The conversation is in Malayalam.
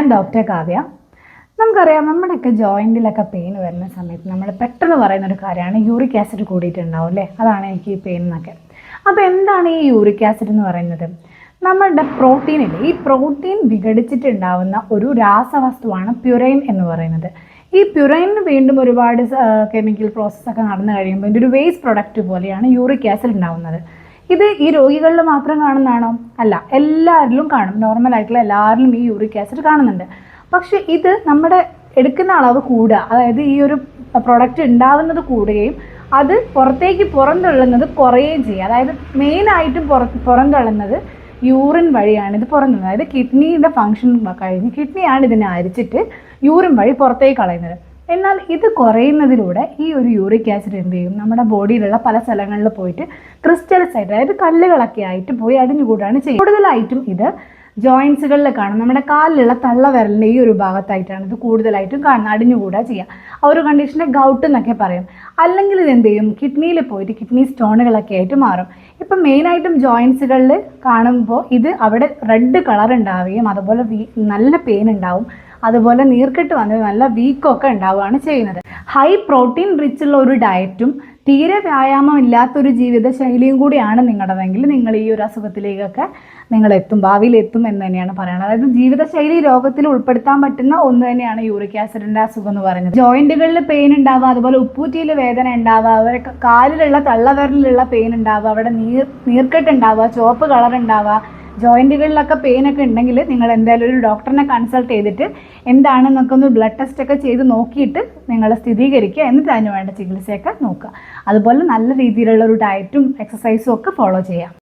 ഞാൻ ഡോക്ടർ കാവ്യ. നമുക്കറിയാം നമ്മുടെയൊക്കെ ജോയിൻറ്റിലൊക്കെ പെയിൻ വരുന്ന സമയത്ത് നമ്മൾ പെട്ടെന്ന് പറയുന്നൊരു കാര്യമാണ് യൂറിക് ആസിഡ് കൂടിയിട്ടുണ്ടാവും അല്ലേ, അതാണ് എനിക്ക് ഈ പെയിൻ എന്നൊക്കെ. അപ്പോൾ എന്താണ് ഈ യൂറിക് ആസിഡ് എന്ന് പറയുന്നത്? നമ്മളുടെ പ്രോട്ടീനിൽ ഈ പ്രോട്ടീൻ വിഘടിച്ചിട്ടുണ്ടാവുന്ന ഒരു രാസവസ്തുവാണ് പ്യുറൈൻ എന്ന് പറയുന്നത്. ഈ പ്യുറൈനിന് വീണ്ടും ഒരുപാട് കെമിക്കൽ പ്രോസസ്സൊക്കെ നടന്നു കഴിയുമ്പോൾ ഇതിൻ്റെ ഒരു വേസ്റ്റ് പ്രൊഡക്റ്റ് പോലെയാണ് യൂറിക് ആസിഡ് ഉണ്ടാവുന്നത്. ഇത് ഈ രോഗികളിൽ മാത്രം കാണുന്നതാണോ? അല്ല, എല്ലാവരിലും കാണും. നോർമലായിട്ടുള്ള എല്ലാവരിലും ഈ യൂറിക് ആസിഡ് കാണുന്നുണ്ട്. പക്ഷെ ഇത് നമ്മുടെ എടുക്കുന്ന അളവ് കൂടുക, അതായത് ഈ ഒരു പ്രൊഡക്റ്റ് ഉണ്ടാവുന്നത് കൂടുകയും അത് പുറത്തേക്ക് പുറന്തള്ളുന്നത് കുറയുകയും ചെയ്യുക. അതായത് മെയിനായിട്ടും പുറന്തള്ളുന്നത് യൂറിൻ വഴിയാണ് ഇത് പുറന്തള്ളുന്നത്. അതായത് കിഡ്നിയുടെ ഫങ്ഷൻ കഴിഞ്ഞ് കിഡ്നിയാണ് ഇതിനെ അരിച്ചിട്ട് യൂറിൻ വഴി പുറത്തേക്ക് കളയുന്നത്. എന്നാൽ ഇത് കുറയുന്നതിലൂടെ ഈ ഒരു യൂറിക് ആസിഡ് എന്ത് ചെയ്യും, നമ്മുടെ ബോഡിയിലുള്ള പല സ്ഥലങ്ങളിൽ പോയിട്ട് ക്രിസ്റ്റൽസ് ആയിട്ട്, അതായത് കല്ലുകളൊക്കെ ആയിട്ട് പോയി അടിഞ്ഞുകൂടാണ് ചെയ്യുന്നത്. കൂടുതലായിട്ടും ഇത് ജോയിൻസുകളിൽ കാണും. നമ്മുടെ കാലിലുള്ള തള്ളവിരലിൻ്റെ ഈ ഒരു ഭാഗത്തായിട്ടാണ് ഇത് കൂടുതലായിട്ടും കാണുന്നത്, അടിഞ്ഞുകൂടാ ചെയ്യുക. ആ ഒരു കണ്ടീഷനെ ഗൗട്ട് എന്നൊക്കെ പറയും. അല്ലെങ്കിൽ ഇത് എന്ത് ചെയ്യും, കിഡ്നിയിൽ പോയിട്ട് കിഡ്നി സ്റ്റോണുകളൊക്കെ ആയിട്ട് മാറും. ഇപ്പം മെയിനായിട്ടും ജോയിൻസുകളിൽ കാണുമ്പോൾ ഇത് അവിടെ റെഡ് കളർ ഉണ്ടാവുകയും അതുപോലെ നല്ല പെയിൻ ഉണ്ടാവും, അതുപോലെ നീർക്കെട്ട് വന്ന് നല്ല വീക്കൊക്കെ ഉണ്ടാവുകയാണ് ചെയ്യുന്നത്. ഹൈ പ്രോട്ടീൻ റിച്ച് ഉള്ള ഒരു ഡയറ്റും തീരെ വ്യായാമം ഇല്ലാത്തൊരു ജീവിതശൈലിയും കൂടിയാണ് നിങ്ങളുടെതെങ്കിൽ നിങ്ങൾ ഈ ഒരു അസുഖത്തിലേക്കൊക്കെ ഭാവിയിൽ എത്തും എന്ന് തന്നെയാണ് പറയുന്നത്. അതായത് ജീവിതശൈലി രോഗത്തിൽ ഉൾപ്പെടുത്താൻ പറ്റുന്ന ഒന്ന് തന്നെയാണ് യൂറിക് ആസിഡിൻ്റെ അസുഖം എന്ന് പറയുന്നത്. ജോയിൻറ്റുകളിൽ പെയിൻ ഉണ്ടാവുക, അതുപോലെ ഉപ്പൂറ്റിയിൽ വേദന ഉണ്ടാവുക, അവരെ കാലിലുള്ള തള്ളവിരലിലുള്ള പെയിൻ ഉണ്ടാവുക, അവിടെ നീർക്കെട്ട് ഉണ്ടാവുക, ചുവപ്പ് കളർ ഉണ്ടാവുക, ജോയിൻറ്റുകളിലൊക്കെ പെയിനൊക്കെ ഉണ്ടെങ്കിൽ നിങ്ങൾ എന്തായാലും ഒരു ഡോക്ടറിനെ കൺസൾട്ട് ചെയ്തിട്ട് എന്താണെന്നൊക്കെ ഒന്ന് ബ്ലഡ് ടെസ്റ്റ് ഒക്കെ ചെയ്ത് നോക്കിയിട്ട് നിങ്ങൾ സ്ഥിരീകരിക്കുക. എന്നിട്ട് അതിന് വേണ്ട ചികിത്സയൊക്കെ നോക്കുക. അതുപോലെ നല്ല രീതിയിലുള്ള ഒരു ഡയറ്റും എക്സസൈസും ഒക്കെ ഫോളോ ചെയ്യുക.